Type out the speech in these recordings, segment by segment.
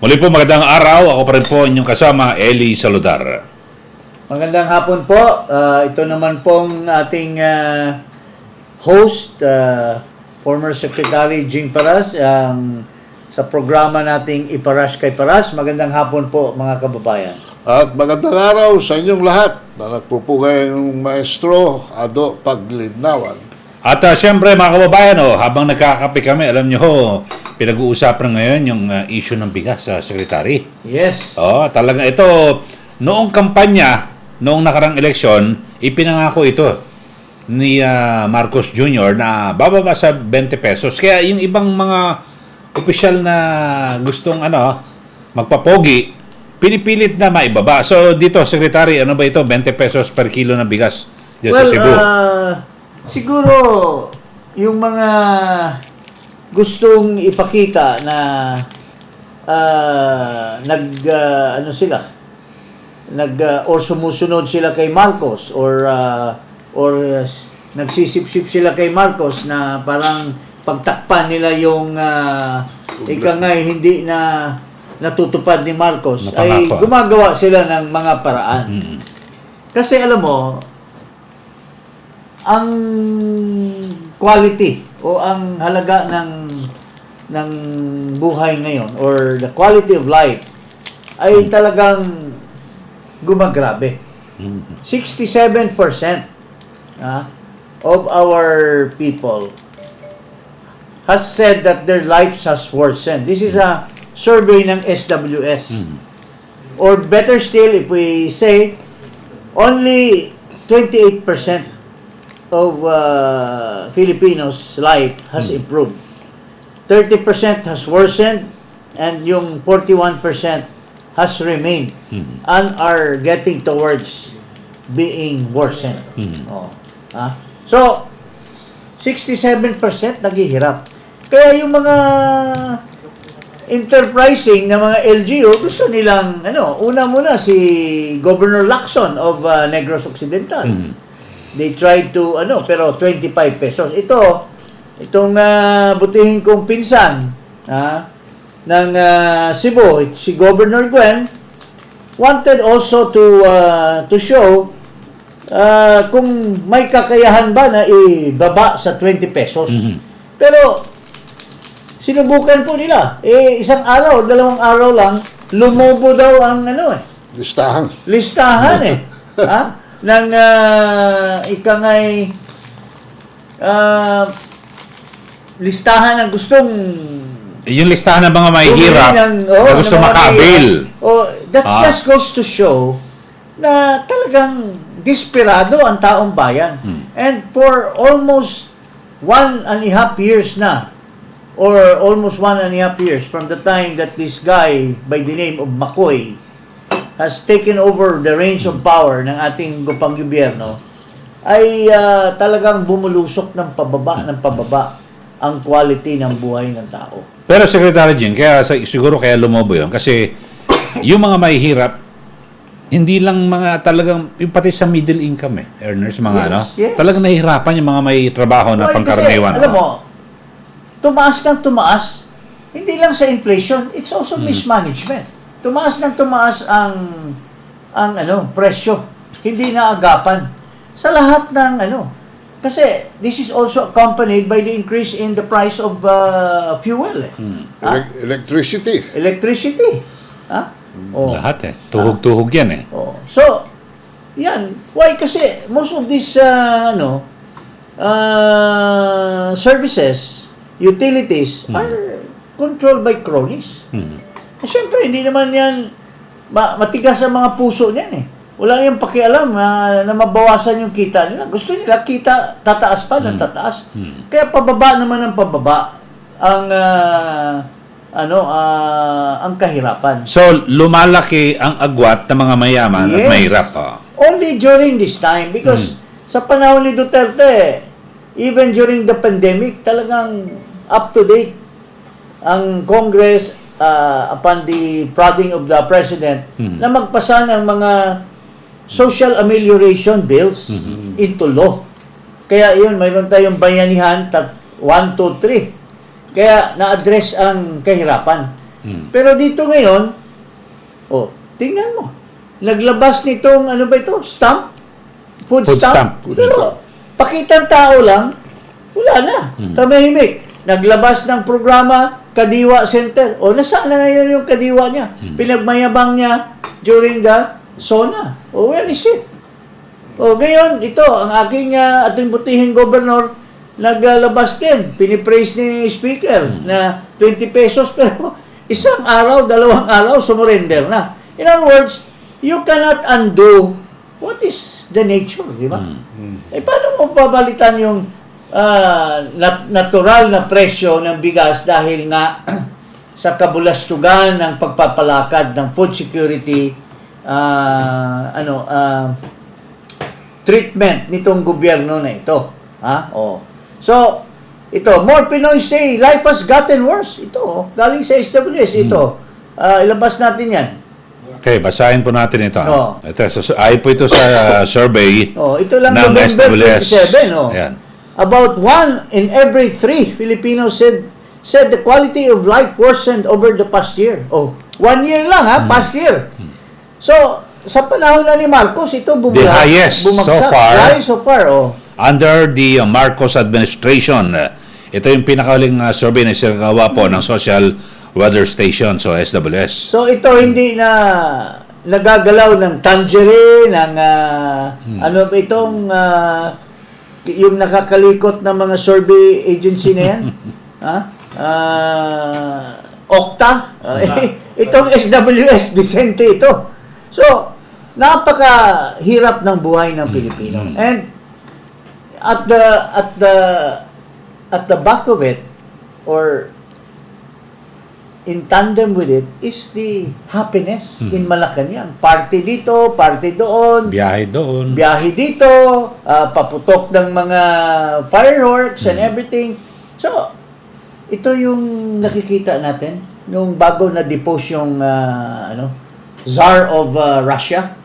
Muli po magandang araw. Ako pa rin po inyong kasama, Eli Saludar. Magandang hapon po. Ito naman pong ating host, former Secretary Jing Paras, sa programa nating Iparas kay Paras. Magandang hapon po mga kababayan. At magandang araw sa inyong lahat na nagpupugay ng Maestro Ado Paglinawan. At siyempre mga kababayan, habang nagkakape kami, alam nyo pinag-uusapan ngayon yung issue ng bigas sa Secretary. Yes. Talaga ito, noong kampanya, noong nakarang eleksyon, ipinangako ito ni Marcos Jr. na bababa sa 20 pesos. Kaya yung ibang mga opisyal na gustong magpapogi, pinipilit na maibaba. So dito, Secretary, ano ba ito? 20 pesos per kilo ng bigas dyan sa Cebu. Siguro yung mga gustong ipakita na or sumusunod sila kay Marcos or nagsisip-sip sila kay Marcos na parang pagtakpan nila yung hindi na natutupad ni Marcos ay gumagawa sila ng mga paraan. Kasi alam mo, ang quality o ang halaga ng buhay ngayon or the quality of life ay talagang gumagrabe. 67% of our people has said that their lives has worsened. This is a survey ng SWS. Or better still, if we say only 28% of Filipinos' life has improved. 30% has worsened, and yung 41% has remained and are getting towards being worsened. So, 67% naghihirap. Kaya yung mga enterprising na mga LGU, gusto nilang, una muna si Governor Lacson of Negros Occidental. They tried to, pero 25 pesos. Itong butihin kong pinsan ng Cebu, si Governor Gwen, wanted also to show kung may kakayahan ba na ibaba sa 20 pesos. Pero, sinubukan po nila. Isang araw, 2 araw lang, lumobo daw ang listahan ng listahan ng gustong yung listahan ng mga mahihirap na gusto makabil. That just goes to show na talagang desperado ang taong bayan. And for almost 1.5 years na, or almost 1.5 years from the time that this guy by the name of Makoy has taken over the reins of power ng ating gobyerno, ay talagang bumulusok ng pababa ang quality ng buhay ng tao. Pero Secretary Jing, siguro kaya lumobo yun. Kasi yung mga mahihirap, hindi lang mga talagang, yung pati sa middle income earners, mga talagang nahihirapan yung mga may trabaho na pangkaraniwan. Alam mo, tumaas ng tumaas, hindi lang sa inflation, it's also mismanagement. Tumaas ng tumaas ang presyo. Hindi na agapan. Sa lahat ng kasi this is also accompanied by the increase in the price of fuel. Electricity. Lahat Tuhog-tuhog yan So, yan. Why? Kasi most of these services, utilities, are controlled by cronies. Siyempre, hindi naman yan matigas ang mga puso niyan Wala niyang pakialam na mabawasan yung kita nila. Gusto nila kita tataas pa ng tataas. Kaya pababa naman ng pababa ang kahirapan. So, lumalaki ang agwat ng mga mayaman at mahirap. Only during this time because sa panahon ni Duterte, even during the pandemic, talagang up to date ang Congress upon the prodding of the President na magpasa ng mga social amelioration bills into law. Kaya yun, mayroon tayong bayanihan 1, 2, 3. Kaya na-address ang kahirapan. Pero dito ngayon, tingnan mo. Naglabas nitong, ano ba ito? Stamp? Food stamp? Pero, pakitang tao lang, wala na. Tamahimik. Naglabas ng programa, Kadiwa Center. Nasaan na ngayon yung Kadiwa niya? Pinagmayabang niya during the SONA. Where is it? Ngayon, ito, ang aking ating butihing governor, naglabas din. Pinipraise ni Speaker na 20 pesos, pero isang araw, 2 araw, sumurrender na. In other words, you cannot undo what is the nature, di ba? Paano mo babalitan yung natural na presyo ng bigas dahil nga sa kabulastugan ng pagpapalakad ng food security treatment nitong gobyerno na ito. So, ito, more Pinoy say, life has gotten worse. Ito, galing sa SWS. Ito, ilabas natin yan. Okay, basahin po natin ito. Ito, ay po ito sa survey ito lang ng November SWS. 27. Ayan. About 1 in every 3 Filipinos said the quality of life worsened over the past year. 1 year lang past year. So, sa panahon na ni Marcos, ito The highest so far. The highest so far, Under the Marcos administration. Ito yung pinakahuling survey na sinagawa po ng Social Weather Station, so SWS. So, ito hindi na nagagalaw ng tangerine, ng ano ba itong yung nakakalikot na mga survey agency na yan? Okta? Itong SWS, Vicente ito. So, napakahirap ng buhay ng Pilipino. And at the back of it, or in tandem with it, is the happiness in Malacanang. Party dito, party doon. Biyahe doon. Biyahe dito, paputok ng mga fireworks and everything. So, ito yung nakikita natin nung bago na-depose yung Tsar of Russia.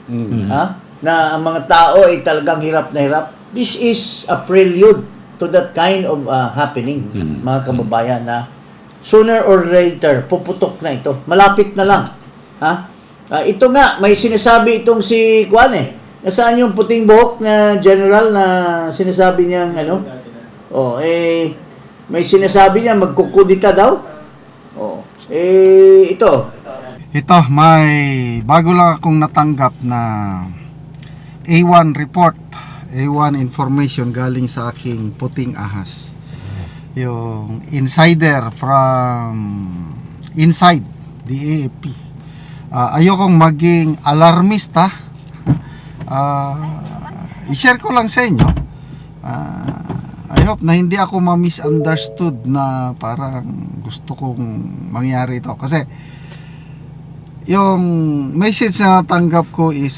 Na ang mga tao ay talagang hirap na hirap. This is a prelude to that kind of happening, mga kababayan, na sooner or later, puputok na ito. Malapit na lang. Ito nga, may sinasabi itong si Juan Nasaan yung puting buhok na general na sinasabi niyang may sinasabi niya magkukudita daw? Ito. Ito, may bago lang akong natanggap na A1 report, A1 information galing sa aking puting ahas. Yung insider from inside the AFP. Ayokong maging alarmista. I-share ko lang sa inyo. I hope na hindi ako ma-misunderstood na parang gusto kong mangyari ito. Kasi yung message na natanggap ko is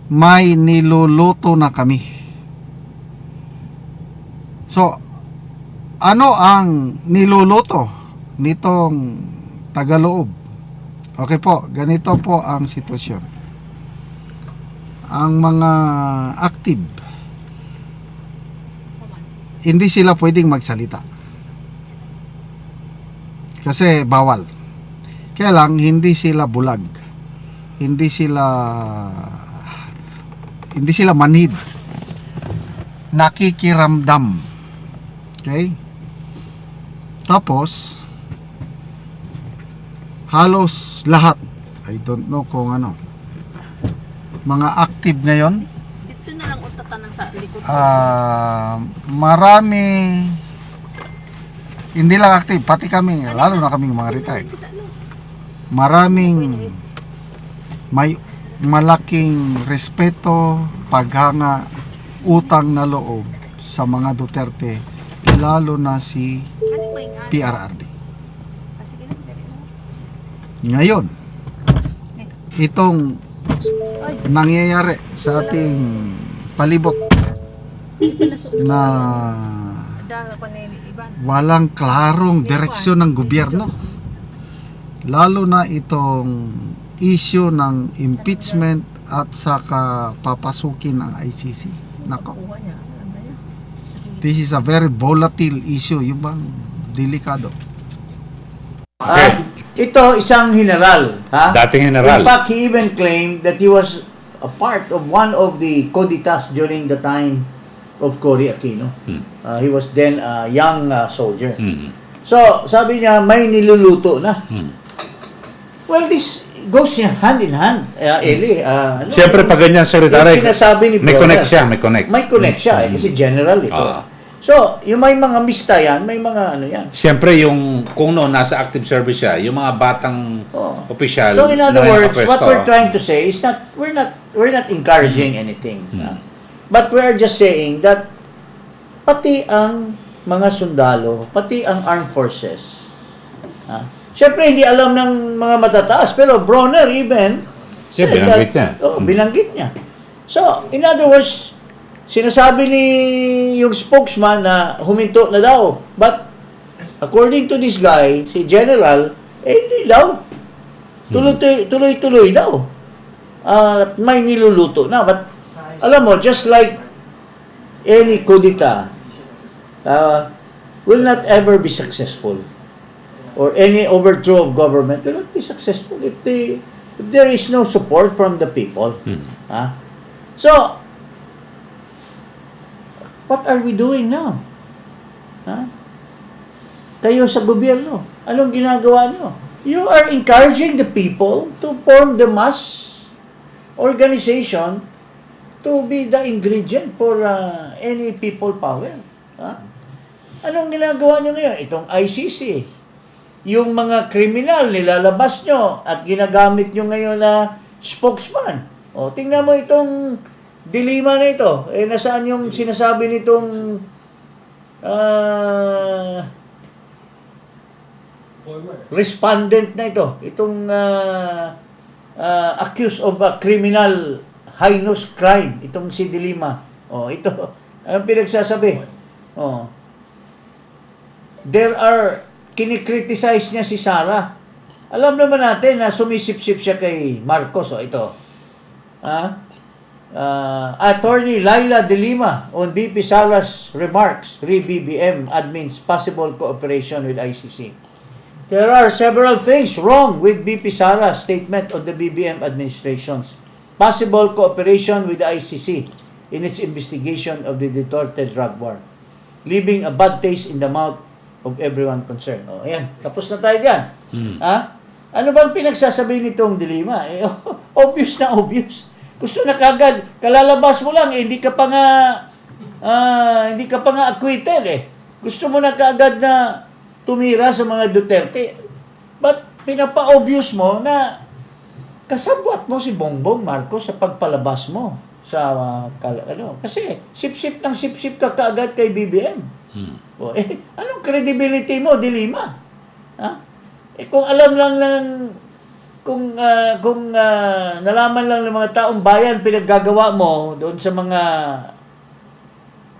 may niluluto na kami. So, ano ang niluluto nitong Tagaloob? Okay po, ganito po ang sitwasyon. Ang mga active, hindi sila pwedeng magsalita. Kasi bawal. Kaya lang, hindi sila bulag. Hindi sila manhid. Nakikiramdam. Okay? Tapos, halos lahat, I don't know kung mga active ngayon, Dito na lang utatanang sa likod. marami, hindi lang active, pati kami, lalo na kaming mga retired. Maraming may malaking respeto, paghanga, utang na loob sa mga Duterte, lalo na si PRRD. Ngayon, itong nangyayari sa ating palibot na walang klarong direksyon ng gobyerno, lalo na itong issue ng impeachment at saka papasukin ang ICC. Nako, this is a very volatile issue, yung bang delikado. Okay. Ito, isang general. Ha? Dating general. In fact, he even claimed that he was a part of one of the Coditas during the time of Cory Aquino. He was then a young soldier. So, sabi niya, may niluluto na. Well, this goes hand in hand, Eli. Siyempre, pag ganyan secretary, yung sinasabi ni may brother, connect siya, may connect. May connect siya, kasi general ito. So, yung may mga mista yan, may mga ano yan. Siyempre, yung kung noon nasa active service siya, yung mga batang opisyal. So, in other na words, nakapwesto, what we're trying to say is that we're not encouraging anything. But we're just saying that pati ang mga sundalo, pati ang armed forces, siyempre, hindi alam ng mga matataas, pero Bronner even Yeah, said binanggit niya. binanggit niya. So, in other words, sinasabi ni yung spokesman na huminto na daw. But, according to this guy, si General, hindi daw. Tuloy-tuloy daw. At may niluluto na. But, alam mo, just like any kudita, will not ever be successful. Or any overthrow of government will not be successful if there is no support from the people. So, what are we doing now? Kayo sa gobyerno, anong ginagawa nyo? You are encouraging the people to form the mass organization to be the ingredient for any people power. Anong ginagawa nyo ngayon? Itong ICC, yung mga kriminal nilalabas nyo at ginagamit nyo ngayon na spokesman. O, tingnan mo itong dilema na ito. Nasaan yung sinasabi nitong respondent na ito? Itong accused of a criminal heinous crime. Itong si Dilima. O, ito. Anong pinagsasabi? O. There are kinikriticize niya si Sara. Alam naman natin na sumisip-sip siya kay Marcos. O, ito. Attorney Laila De Lima on BP Sara's remarks, re-BBM admin's possible cooperation with ICC. There are several things wrong with BP Sara's statement on the BBM administration's possible cooperation with the ICC in its investigation of the Duterte drug war, leaving a bad taste in the mouth of everyone concerned. O, ayan. Tapos na tayo dyan. Ano bang pinagsasabi nitong Dilima? Obvious na obvious. Gusto na kagad, kalalabas mo lang, hindi ka pa nga acquitted eh. Gusto mo na kagad na tumira sa mga Duterte. But pinapa-obvious mo na kasabwat mo si Bongbong Marcos sa pagpalabas mo sa kasi sip-sip ka kaagad kay BBM. Anong credibility mo, Dilima? Kung alam lang kung nalaman lang ng mga taong bayan pinaggagawa mo doon sa mga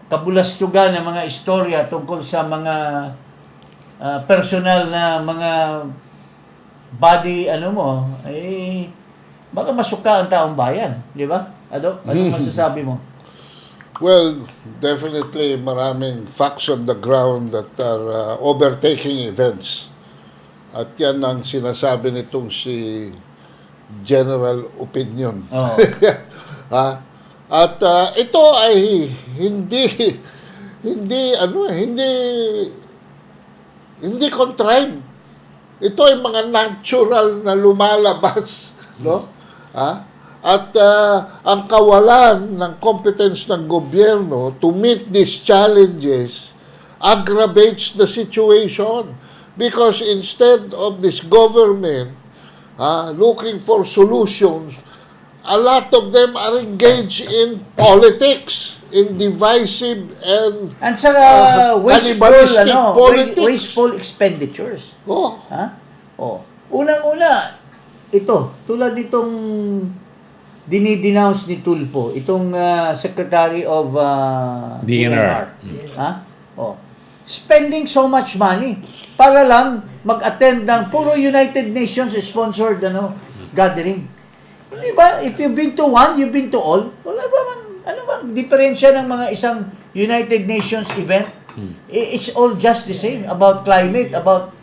kabulastugan ng mga istorya tungkol sa mga personal na mga body baka masuka ang taong bayan, di ba? Ano masasabi mo? Well, definitely maraming facts on the ground that are overtaking events. At yan ang sinasabi nitong si General Opinion. At ito ay hindi contrived. Ito ay mga natural na lumalabas, no? At ang kawalan ng competence ng gobyerno to meet these challenges aggravates the situation. Because instead of this government looking for solutions, a lot of them are engaged in politics, in divisive and wasteful expenditures. Unang-una, ito, tulad nitong dinidenounce ni Tulfo, itong Secretary of DNR. Spending so much money para lang mag-attend ng puro United Nations sponsored gathering. Hindi ba? If you've been to one, you've been to all. Wala ba bang diferensya ng mga isang United Nations event? It's all just the same about climate, about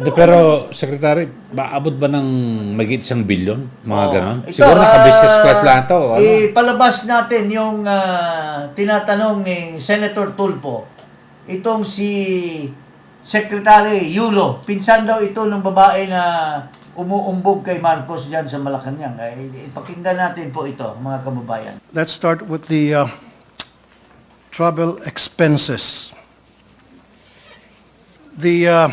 Pero, Secretary, maabot ba ng magigit 1 billion? Mga ganon? Ito, Siguro naka-business class lang ito. Ano? Ipalabas natin yung tinatanong ni Senator Tulfo. Itong si Secretary Yulo. Pinsan daw ito ng babae na umuumbog kay Marcos dyan sa Malacanang. Ipakinggan natin po ito, mga kababayan. Let's start with the travel expenses. The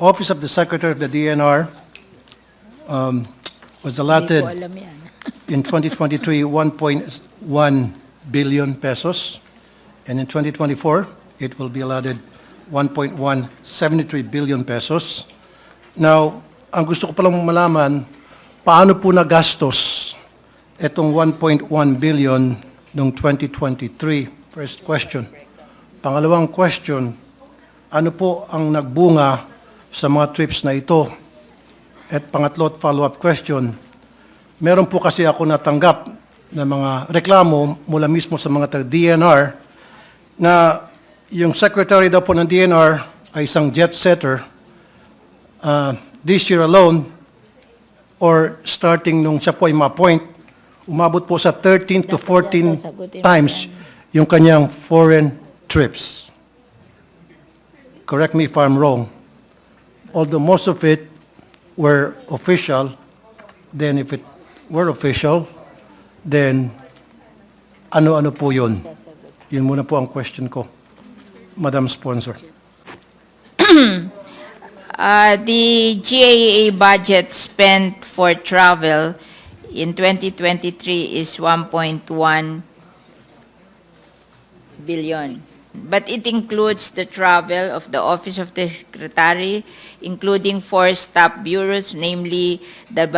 Office of the Secretary of the DNR was allotted in 2023 1.1 billion pesos, and in 2024 it will be allotted 1.173 billion pesos. Now, ang gusto ko palang malaman, paano po nagastos itong 1.1 billion noong 2023? First question. Pangalawang question, ano po ang nagbunga sa mga trips na ito? At pangatlo at follow-up question, meron po kasi ako natanggap na mga reklamo mula mismo sa mga taga-DNR na yung secretary daw po ng DNR ay isang jet setter. This year alone, or starting nung siya po ay ma-appoint, umabot po sa 13 to 14 times yung kanyang foreign trips. Correct me if I'm wrong. Although most of it were official, then if it were official, then ano-ano po yun? Yun muna po ang question ko, Madam Sponsor. The GAA budget spent for travel in 2023 is 1.1 billion. But it includes the travel of the Office of the Secretary, including 4 staff bureaus, namely the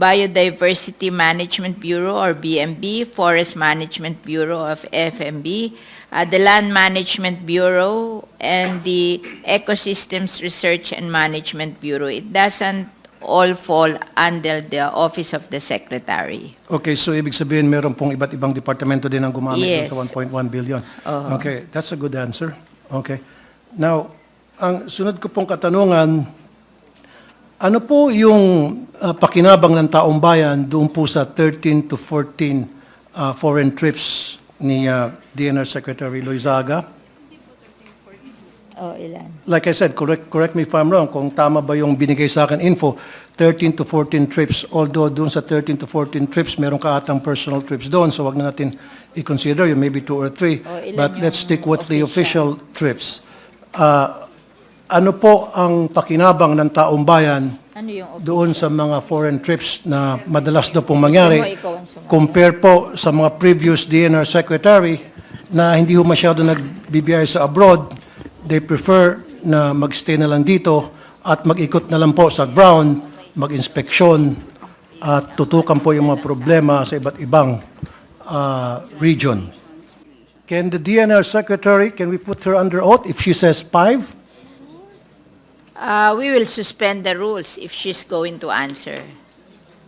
Biodiversity Management Bureau or BMB, Forest Management Bureau of FMB, the Land Management Bureau, and the Ecosystems Research and Management Bureau. It doesn't all fall under the Office of the Secretary. Okay, so ibig sabihin meron pong iba't ibang departamento din ang gumamit Yes. sa 1.1 billion. Oo. Okay, that's a good answer. Okay. Now, ang sunod ko pong katanungan, ano po yung pakinabang ng taong bayan doon po sa 13 to 14 foreign trips ni DNR Secretary Loizaga? Oh, ilan? Like I said, correct me if I'm wrong, kung tama ba yung binigay sa akin info, 13 to 14 trips. Although doon sa 13 to 14 trips, meron ka atang personal trips doon, so wag na natin i-consider yun, maybe 2 or 3. Oh, ilan But let's yung stick with the official trips. Ano po ang pakinabang ng taong bayan Ano yung doon sa mga foreign trips na madalas daw pong mangyari ikaw ang sumagot. compare po sa mga previous DNR secretary na hindi ho masyado nagbibiyay sa abroad, they prefer na magstay na lang dito at mag-ikot na lang po sa ground, mag-inspeksyon at tutukan po yung mga problema sa iba't ibang region. Can the DNR secretary, can we put her under oath if she says 5? We will suspend the rules if she's going to answer.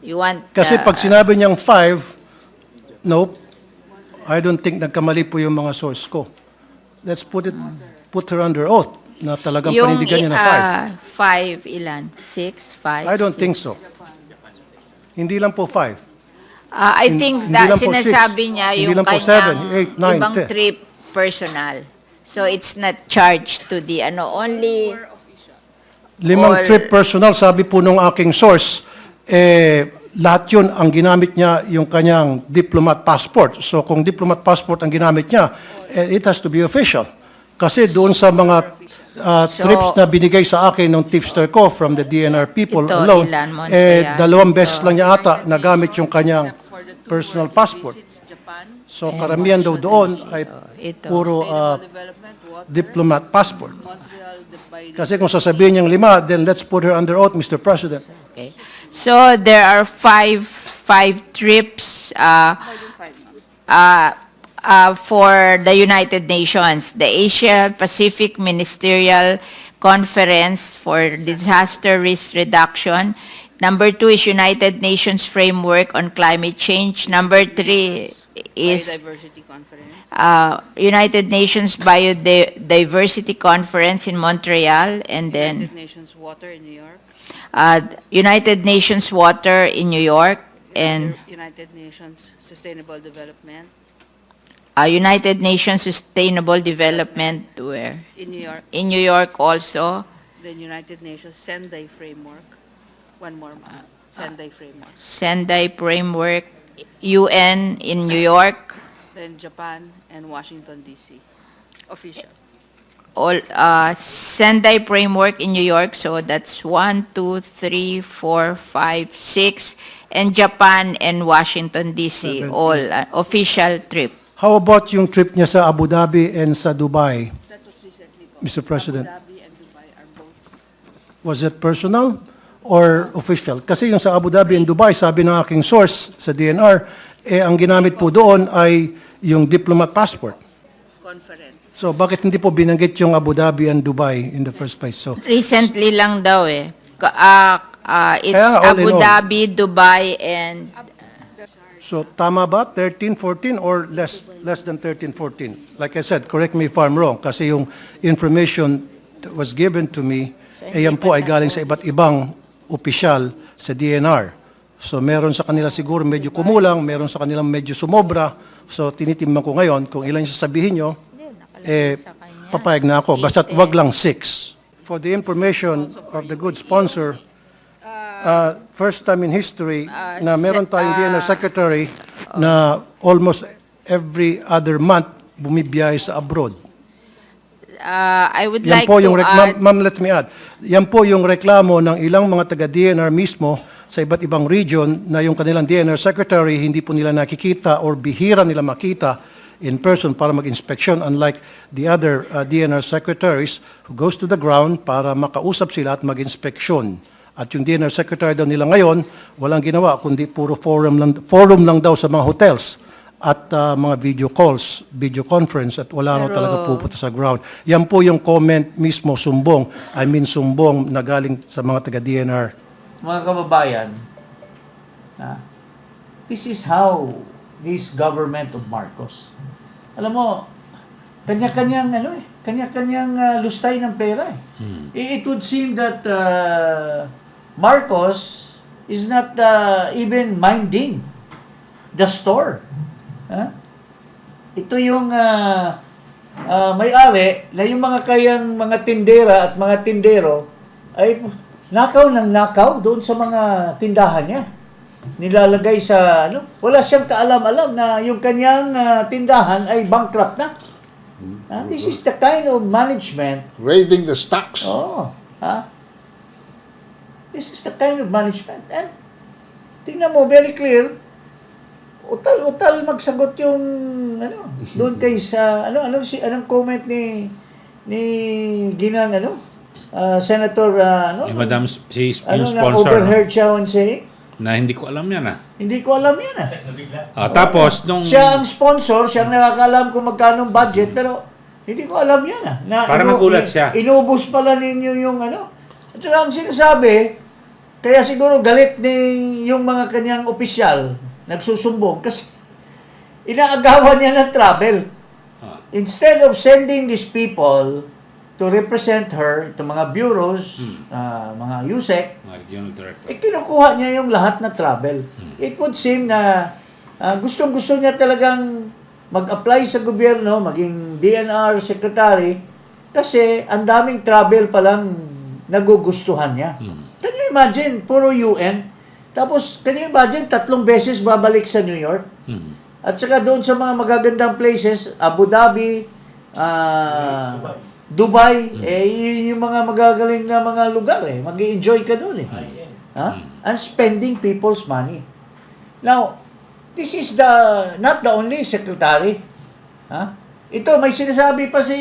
You want... Kasi pag sinabi niyang 5, nope, I don't think nagkamali po yung mga source ko. Let's put her under oath na talagang panindigan niya na 5, ilan? 6, 5? 5. I don't think so. Hindi lang po 5. I think Hindi that lang po sinasabi six. niya Hindi yung lang po kanyang 7, 8, 9, ibang 10. trip personal. So it's not charged to the only... 5 All- trip personal, sabi po nung aking source, lahat yun ang ginamit niya yung kanyang diplomat passport. So kung diplomat passport ang ginamit niya, it has to be official. Kasi doon sa mga trips na binigay sa akin ng tipster ko from the DNR people Ito, alone, ilan, Montreal. 2 beses lang niya ata nagamit yung kanyang personal passport. So karamihan daw doon ay ito. puro diplomat passport. Kasi kung sasabihin niyang 5, then let's put her under oath, Mr. President. Okay. So there are five trips for the United Nations, the Asia Pacific Ministerial Conference for Disaster Risk Reduction. Number 2 is United Nations Framework on Climate Change. Number 3 is Biodiversity Conference. United Nations Biodiversity Conference in Montreal, and then United Nations Water in New York. United Nations Water in New York, and United Nations Sustainable Development United Nations Sustainable Development where? in New York. In New York also, Then United Nations Sendai Framework. One more. Sendai Framework. Sendai Framework, UN in New York, Then Japan and Washington, D.C. Official. all Sendai Framework in New York, so that's 1, 2, 3, 4, 5, 6, and Japan and Washington DC, all official trip. How about yung trip niya sa Abu Dhabi and sa Dubai? That was recently po. Mr. President. Abu Dhabi and Dubai are both. Was it personal or official? Kasi yung sa Abu Dhabi and Dubai, sabi ng aking source sa DNR, ang ginamit po doon ay yung diplomat passport. Conference. So bakit hindi po binanggit yung Abu Dhabi and Dubai in the first place? So Recently lang daw eh. It's Kaya all in Abu all. Dhabi, Dubai, and So tama ba 13, 14 or less than 13, 14? Like I said, correct me if I'm wrong kasi yung information that was given to me yan po ay galing sa iba't ibang opisyal sa DNR. So meron sa kanila siguro medyo kumulang, meron sa kanila medyo sumobra. So tinitimbang ko ngayon kung ilan yung sasabihin nyo, papayag na ako. Basta't wag lang 6. For the information of the good sponsor, first time in history na meron tayong DNR secretary na almost every other month bumibiyahe sa abroad. I would Yan like po to yung add, ma'am, let me add. Yan po yung reklamo ng ilang mga taga-DNR mismo sa iba't ibang region na yung kanilang DNR secretary hindi po nila nakikita or bihira nila makita in person para mag-inspection, unlike the other DNR secretaries who goes to the ground para makausap sila at mag-inspeksyon. At yung DNR secretary daw nila ngayon, walang ginawa kundi puro forum lang daw sa mga hotels at mga video calls, video conference, at wala raw talaga pupunta sa ground. Yan po yung comment mismo, sumbong na galing sa mga taga-DNR. Mga kababayan, this is how this government of Marcos, alam mo, kanya-kanyang lustay ng pera eh. It would seem that Marcos is not even minding the store. Ito yung may-ari na yung mga tindera at mga tindero ay nakaw ng nakaw doon sa mga tindahan niya. Nilalagay sa wala siyang kaalam-alam na yung kanyang tindahan ay bankrupt na. This is the kind of management. Raiding the stocks. This is the kind of management. And tingnan mo, very clear, utal magsagot yung doon kay sa anong comment ni ginang Senator Yung madam, si yung na sponsor, overheard siya on saying, na hindi ko alam yan hindi ko alam yan tapos, nung... siya ang sponsor, siya ang nakakalam kung magkano ang budget, pero hindi ko alam yan na Para magulat siya. Inubos pala ninyo yung At saka ang sinasabi, kaya siguro galit ni yung mga kanyang opisyal, nagsusumbong, kasi inaagawan niya ng travel. Instead of sending these people to represent her, itong mga bureaus, mga USEC, Regional Director. kinukuha niya yung lahat na travel. It would seem na gustong-gusto niya talagang mag-apply sa gobyerno, maging DNR secretary, kasi ang daming travel palang nagugustuhan niya. Can you imagine, puro UN, tapos can you imagine, 3 beses babalik sa New York, at saka doon sa mga magagandang places, Abu Dhabi, Dubai, yun yung mga magagaling na mga lugar mag-i-enjoy ka doon and spending people's money. Now, this is not the only secretary. Ito, may sinasabi pa si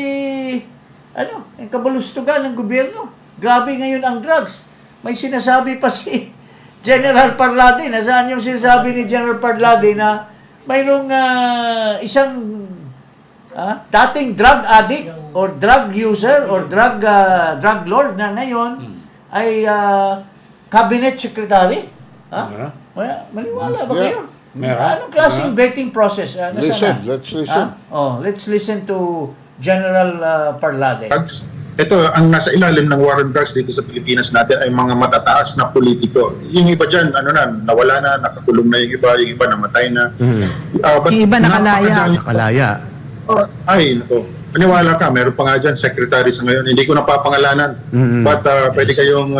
yung kabulustugan ng gobyerno. Grabe ngayon ang drugs. May sinasabi pa si General Parlade. Nasaan yung sinasabi ni General Parlade na mayroong isang dating drug addict or drug user or drug lord na ngayon ay cabinet secretary. Maniwala ba kayo? Meron? Anong klaseng vetting process? Listen, let's listen. Let's listen to General Parlade. Drugs. Ito, ang nasa ilalim ng war on drugs dito sa Pilipinas natin ay mga matataas na politiko. Yung iba dyan, nawala na, nakakulong na yung iba namatay na. Yung iba nakalaya. Nakalaya. Ay, nako. Maniwala ka, meron pa nga dyan, secretary sa ngayon. Hindi ko napapangalanan. But pwede kayong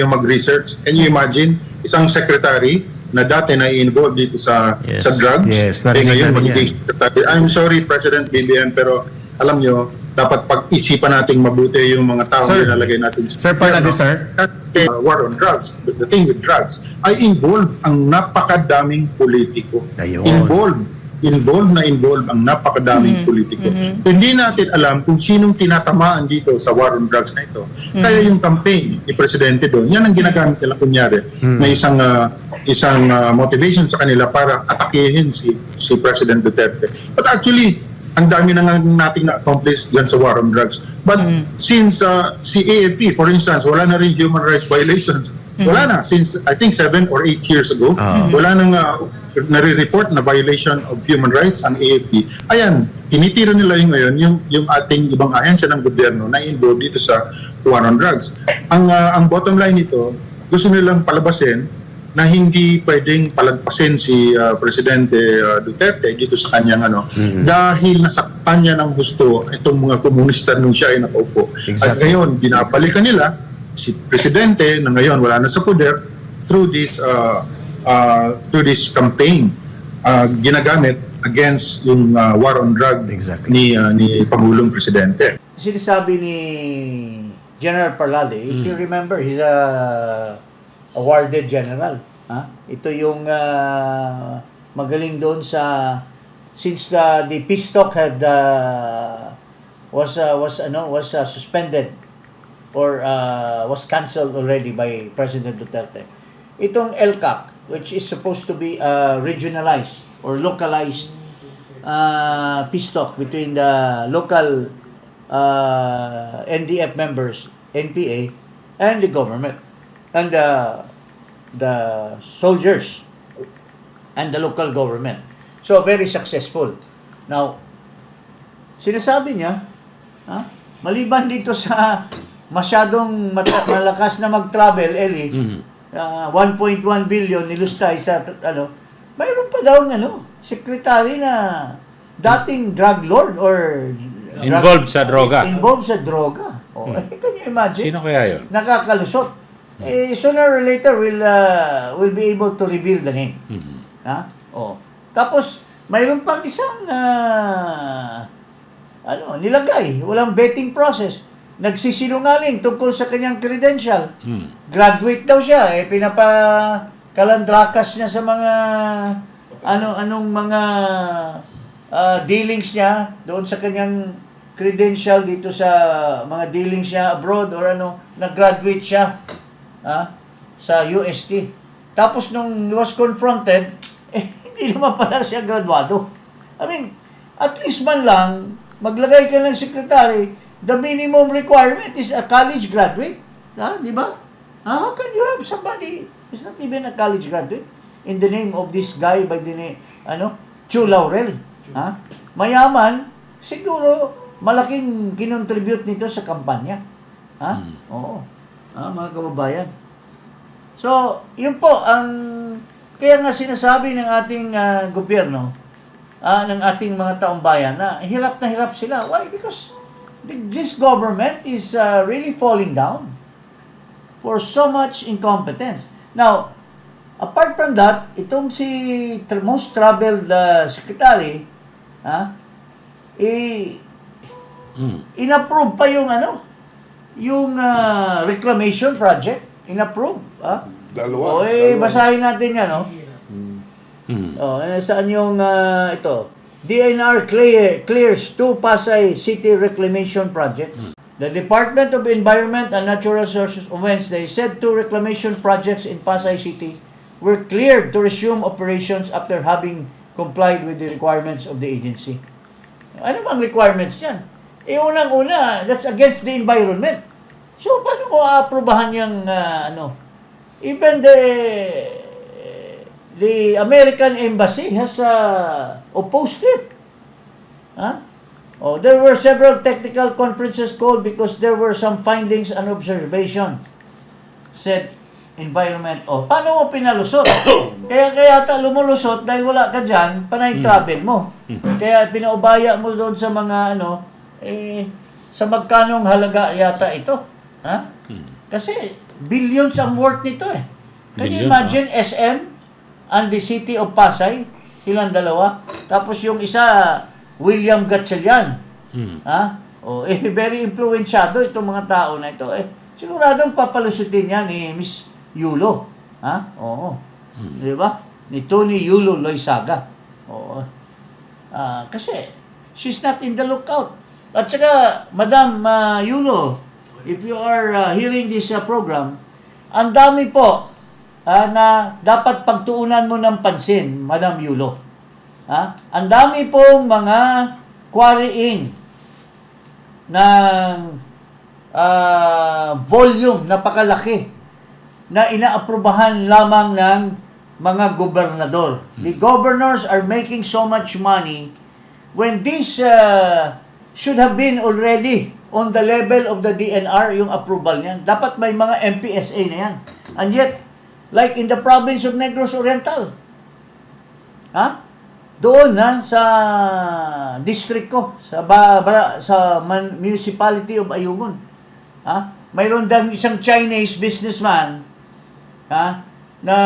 mag-research. Can you imagine, isang secretary na dati na i-involve dito sa drugs. Yes, Ngayon, magiging secretary. I'm sorry, President BBM, pero alam nyo, dapat pag-isipan nating mabuti yung mga tao na ilalagay natin sa Sir Parlade, sir. War on drugs. But the thing with drugs, ay involved ang napakadaming politiko. Ayun. Involved ang napakadaming politiko. So, hindi natin alam kung sinong tinatamaan dito sa war on drugs na ito. Kaya yung campaign ni Presidente doon, yan ang ginagamit nila kunyari na isang motivation sa kanila para atakihin si President Duterte. But actually, ang dami na nga nating na-accomplish dyan sa war on drugs. But since si AFP, for instance, wala na rin human rights violations. Wala na. Since, I think, 7 or 8 years ago, wala nang nare-report na violation of human rights ang AFP. Ayan, tinitira nila yung ngayon yung ating ibang ahensya ng gobyerno na involved dito sa war on drugs. Ang bottom line nito, gusto nilang palabasin na hindi pwedeng palagpasin si Presidente Duterte dito sa kanyang dahil nasaktan niya ng gusto itong mga komunista nung siya ay nakaupo. Exactly. At ngayon, binabalikan nila si Presidente na ngayon wala na sa poder through this campaign ginagamit against yung war on drug ni Pangulong Presidente. Sinasabi ni General Parlade, if you remember, he's awarded general. Ito yung magaling doon sa since the peace talk had was suspended or was canceled already by President Duterte. Itong LCAC, which is supposed to be regionalized or localized peace talk between the local NDF members, NPA, and the government, and the soldiers, and the local government. So, very successful. Now, sinasabi niya, maliban dito sa masyadong malakas na mag-travel, Eli, 1.1 billion nilustay sa mayroon pa daw secretary na dating drug lord or Involved sa droga. Involved sa droga. Can you imagine? Sino kaya yun? Nakakalusot. Sooner or later we'll be able to reveal the name. Tapos mayroon pang isang nilagay, walang vetting process. Nagsisinungaling tungkol sa kanyang credential. Graduate daw siya, pinapakalandrakas niya sa mga anong mga dealings niya doon sa kanyang credential dito sa mga dealings niya abroad or nag-graduate siya sa UST. Tapos nung was confronted, hindi naman pala siya graduado. I mean, at least man lang maglagay ka ng secretary. The minimum requirement is a college graduate. Di ba? How can you have somebody who's not even a college graduate in the name of this guy by the name, Chu Laurel? Mayaman, siguro, malaking kinontribute nito sa kampanya. Oo. Mga kababayan. So, yun po, kaya nga sinasabi ng ating gobyerno, ng ating mga taong bayan, na hirap sila. Why? Because this government is really falling down for so much incompetence. Now, apart from that, itong si most traveled secretary, inapprove pa yung reclamation project. Inapprove. Dalawa. Basahin natin yan, saan yung ito? DNR clears 2 Pasay City reclamation projects. The Department of Environment and Natural Resources on Wednesday said 2 reclamation projects in Pasay City were cleared to resume operations after having complied with the requirements of the agency. Ano bang requirements yan? Unang-una, that's against the environment. So, paano mo aaprobahan yung Even the American embassy has opposed it. Huh? Oh, there were several technical conferences called because there were some findings and observation, said environment. Oh, paano mo pinalusot? kaya yata lumulusot dahil wala ka dyan, panay travel mo. Kaya pinaubaya mo doon sa mga sa magkanong halaga yata ito. Ha? Kasi billions ang worth nito eh. Can you Billion, imagine SM and the city of Pasay? Silang dalawa. Tapos yung isa, William Gatchalian. Ha? Oh, very influensyado itong mga tao na ito. Siguradong papalusutin yan ni Miss Yulo. Ha? Oo. Di ba? Ni Tony Yulo Loizaga. Oo. Kasi, she's not in the lookout. At saka, Madam Yulo, if you are hearing this program, ang dami po na dapat pagtuunan mo ng pansin, Madam Yulo. Ang dami pong mga quarrying ng volume napakalaki na inaaprubahan lamang ng mga gobernador. The governors are making so much money when this should have been already on the level of the DNR, yung approval niyan. Dapat may mga MPSA na yan. And yet, like in the province of Negros Oriental, doon sa district ko, sa municipality of Ayungin, mayroon dang isang Chinese businessman na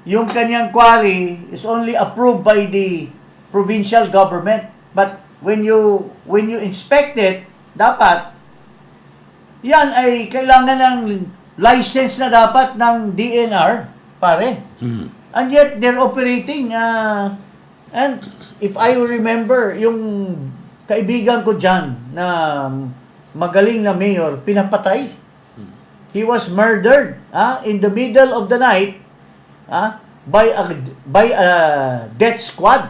yung kanyang quarry is only approved by the provincial government, but when you inspect it, dapat yan ay kailangan ng license na dapat ng DNR, pare. And yet they're operating and if I remember, yung kaibigan ko dyan na magaling na mayor, pinapatay. He was murdered in the middle of the night by a death squad.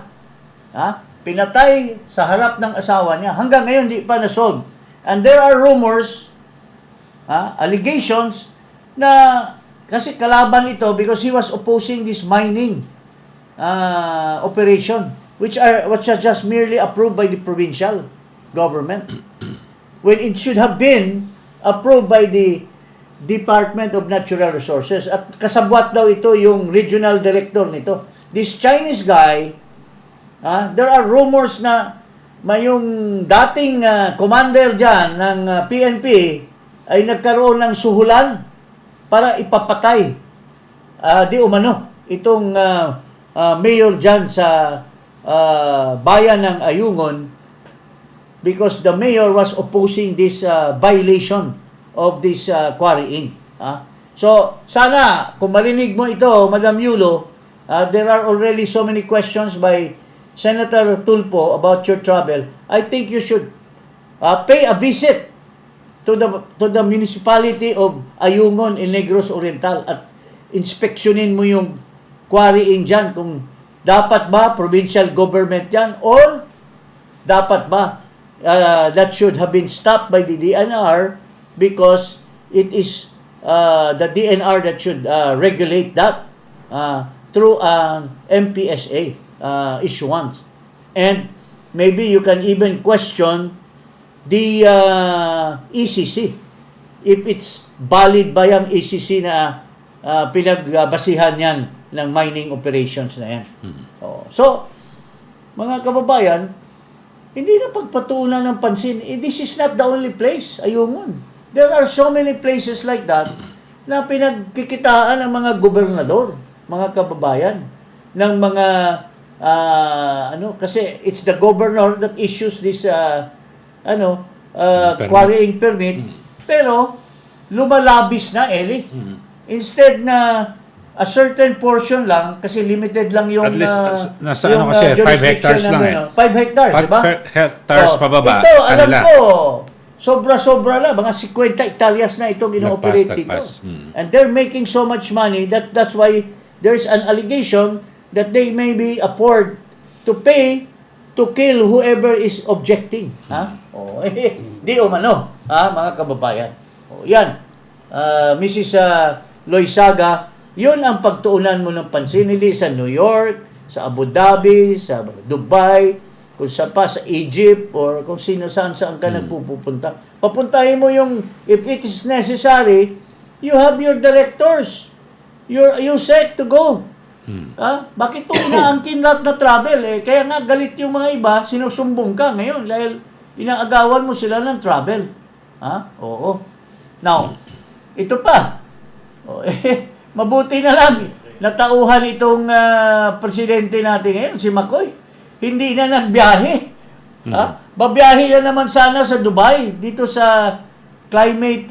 Pinatay sa harap ng asawa niya. Hanggang ngayon, di pa na-solve. And there are rumors, allegations, na kasi kalaban ito because he was opposing this mining operation, which are just merely approved by the provincial government. When it should have been approved by the Department of Natural Resources. At kasabwat daw ito yung regional director nito. This Chinese guy, there are rumors na yung dating commander dyan ng PNP ay nagkaroon ng suhulan para ipapatay di umano itong mayor dyan sa bayan ng Ayungin because the mayor was opposing this violation of this quarrying. So, sana, kung marinig mo ito, Madam Yulo, there are already so many questions by Senator Tulfo about your travel. I think you should pay a visit to the municipality of Ayungin in Negros Oriental at inspeksyonin mo yung quarrying dyan kung dapat ba provincial government yan or dapat ba that should have been stopped by the DNR because it is the DNR that should regulate that through an MPSA issuance. And maybe you can even question the ECC. If it's valid ba yung ECC na pinagbasihan yan ng mining operations na yan. So, mga kababayan, hindi na pagpatuunan ng pansin. This is not the only place, Ayungin. There are so many places like that na pinagkikitaan ng mga gobernador, mga kababayan, ng mga kasi it's the governor that issues this quarrying permit, pero lumalabis na, Eli. Instead na a certain portion lang, kasi limited lang yung at least, nasa kasi 5 hectares lang 5 hectares, di ba? 5 hectares pababa. Ito, alam ko, sobra-sobra lang. Mga 50 hectares na itong ino-operate dito. And they're making so much money that's why there's an allegation that they maybe afford to pay to kill whoever is objecting. Di umano, mga kababayan. Yan. Mrs. Loizaga, Yun ang pagtuunan mo ng pansin, hindi sa New York, sa Abu Dhabi, sa Dubai, kung sa pa, sa Egypt, or kung saan ka nagpupunta. Papuntahin mo yung, if it is necessary, you have your directors. You're set to go. Bakit ito inaangkin lahat na travel? Kaya nga galit yung mga iba, sinusumbong ka ngayon dahil inaagawan mo sila ng travel. Oo. Now, ito pa. Mabuti na lang. Natauhan itong presidente natin ngayon, si McCoy. Hindi na nagbiyahe. Babiyahe na naman sana sa Dubai, dito sa climate,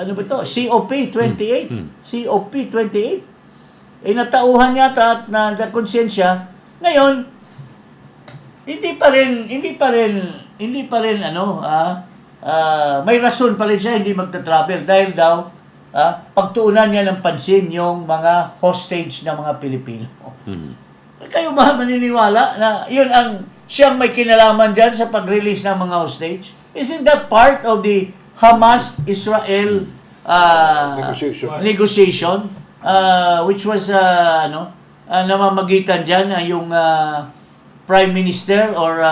ano ba ito? COP28. COP28. Natauhan yata at na-konsensya. Ngayon, hindi pa rin may rason pa rin siya hindi magta-travel dahil daw pagtuunan niya ng pansin yung mga hostage na mga Pilipino. Kayo ba maniniwala na yun ang siyang may kinalaman dyan sa pag-release ng mga hostage? Isn't that part of the Hamas-Israel negotiation? Which was namamagitan dyan yung Prime Minister or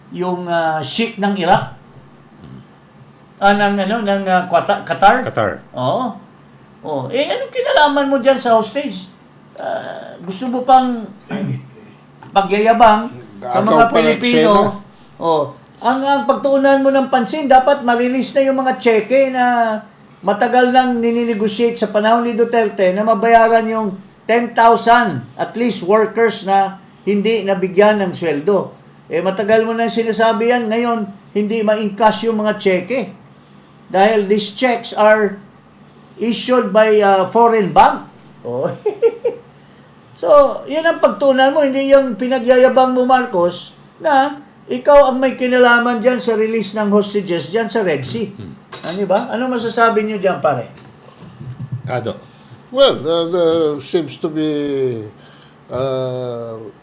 yung Sheikh ng Iraq ng Qatar. Oo. Anong kinalaman mo diyan sa hostage? Gusto mo pang pagyayabang sa mga Pilipino? Ang pagtuunan mo ng pansin, dapat ma-release na yung mga cheque na matagal nang nininegotiate sa panahon ni Duterte na mabayaran yung 10,000 at least workers na hindi nabigyan ng sweldo. Matagal mo na sinasabi yan, ngayon hindi ma-encash yung mga cheque. Dahil these checks are issued by foreign bank. So, yan ang pagtuunan mo, hindi yung pinagyayabang mo, Marcos, na ikaw ang may kinalaman dyan sa release ng hostages dyan sa Red Sea. Ano ba? Ano masasabi niyo dyan, pare? Kado. Well, seems to be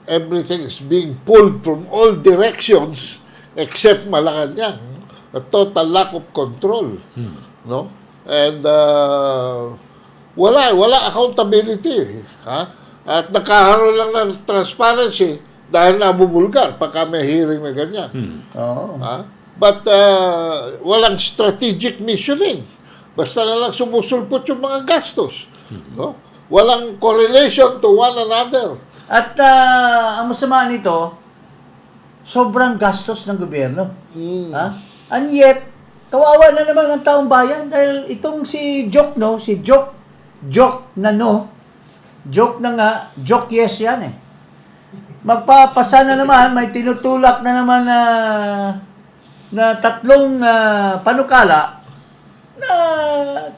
everything is being pulled from all directions except Malacanang. A total lack of control. No? And wala accountability. At nakaroon lang ng transparency dahil nabubulgar pagka may hearing na ganyan. But walang strategic missioning. Basta na lang sumusulpot yung mga gastos. No? Walang correlation to one another. At ang masama nito, sobrang gastos ng gobyerno. And yet, kawawa na naman ang taong bayan dahil itong si Joke na nga, Joke yes yan magpapasa na naman, may tinutulak na naman na tatlong panukala na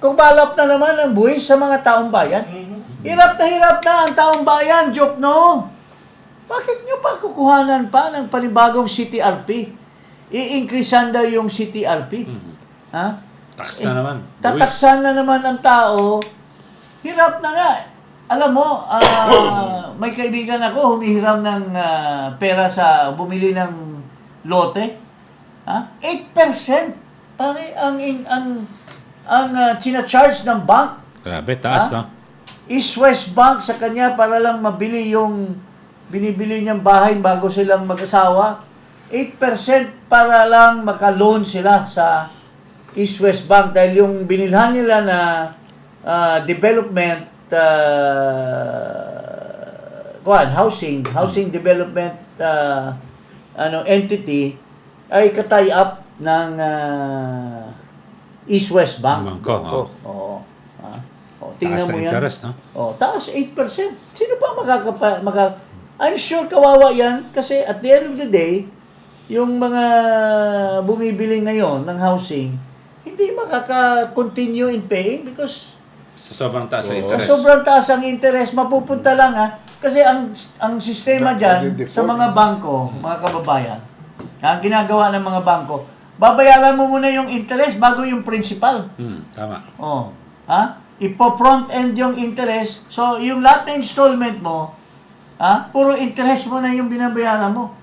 kumalap na naman ang buwis sa mga taong bayan. Hirap na ang taong bayan, Joke no. Bakit nyo pa kukuhanan pa ng panibagong CTRP? I-increasean daw yung CTRP. Tax na naman. Tataksan na naman ang tao. Hirap na nga. Alam mo, may kaibigan ako humihiram ng pera sa bumili ng lote. 8% pare ang charge ng bank. Grabe, taas, no? East West Bank sa kanya para lang mabili yung binibili niyang bahay bago silang mag-asawa. 8% para lang maka-loan sila sa East West Bank dahil yung binilhan nila na development housing development entity ay ka-tie up ng East West Bank. Tingnan taas mo yan. Interest, no? Taas 8%. Sino pa I'm sure kawawa yan kasi at the end of the day, yung mga bumibili ngayon ng housing, hindi makaka-continue in paying because Sa sobrang taas ang interest. sobrang taas ang interest, mapupunta lang kasi ang sistema dyan sa mga bangko, mga kababayan, ang ginagawa ng mga bangko, babayaran mo muna yung interest bago yung principal. Tama. Ipo-front end yung interest. So, yung lahat ng installment mo, puro interest mo na yung binabayaran mo.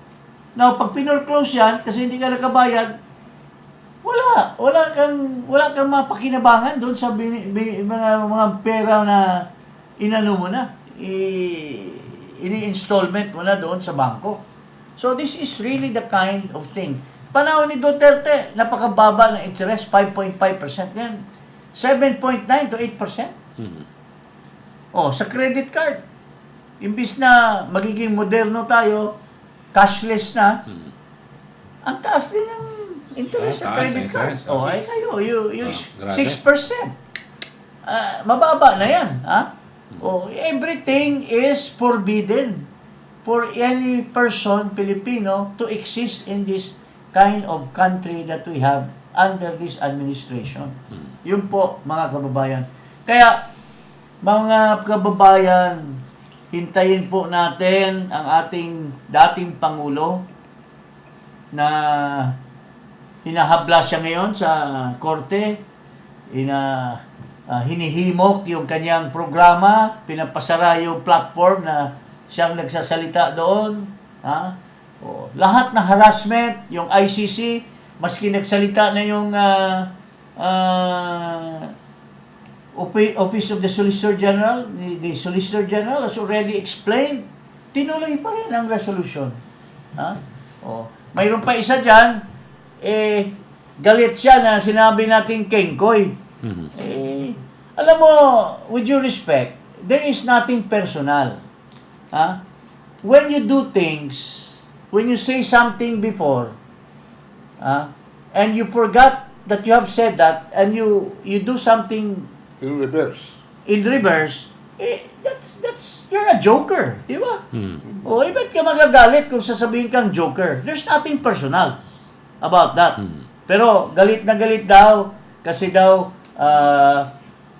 Now, pag pinor-close yan, kasi hindi ka nakabayad, wala kang mapakinabangan doon sa mga pera na inano mo na, ini-installment mo na doon sa bangko. So this is really the kind of thing. Panahon ni Duterte, napakababa ng interest, 5.5% yan. 7.9 to 8%. Oh, sa credit card. Imbis na magiging moderno tayo, cashless na, ang taas din ng interest sa Taas credit ang card. interest. Oh, ay kayo, yung grabe. 6%. Mababa na yan. Ha? Oh, everything is forbidden for any person, Filipino, to exist in this kind of country that we have under this administration. Yun po, mga kababayan. Kaya, mga kababayan, hintayin po natin ang ating dating Pangulo na hinahabla siya ngayon sa korte, hinihimok yung kanyang programa, pinapasara yung platform na siyang nagsasalita doon. Ha? O, lahat ng harassment, yung ICC, maski nagsalita na yung Office of the Solicitor General, the Solicitor General has already explained, tinuloy pa rin ang resolution. Ha? O, mayroon pa isa dyan, galit siya na sinabi natin Kengkoy. Alam mo, with due respect, there is nothing personal. Ha? When you do things, when you say something before, and you forgot that you have said that, and you do something In reverse, that's you're a joker, di ba? O, ba't ka magagalit kung sasabihin kang joker? There's nothing personal about that. Pero galit na galit daw kasi daw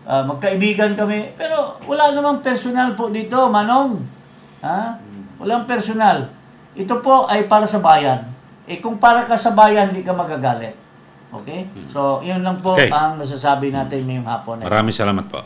magkaibigan kami. Pero wala namang personal po dito, Manong. Ha? Walang personal. Ito po ay para sa bayan. Kung para ka sa bayan, hindi ka magagalit. Okay? So, yun lang po Okay. ang masasabi natin ngayong hapon. Maraming salamat po.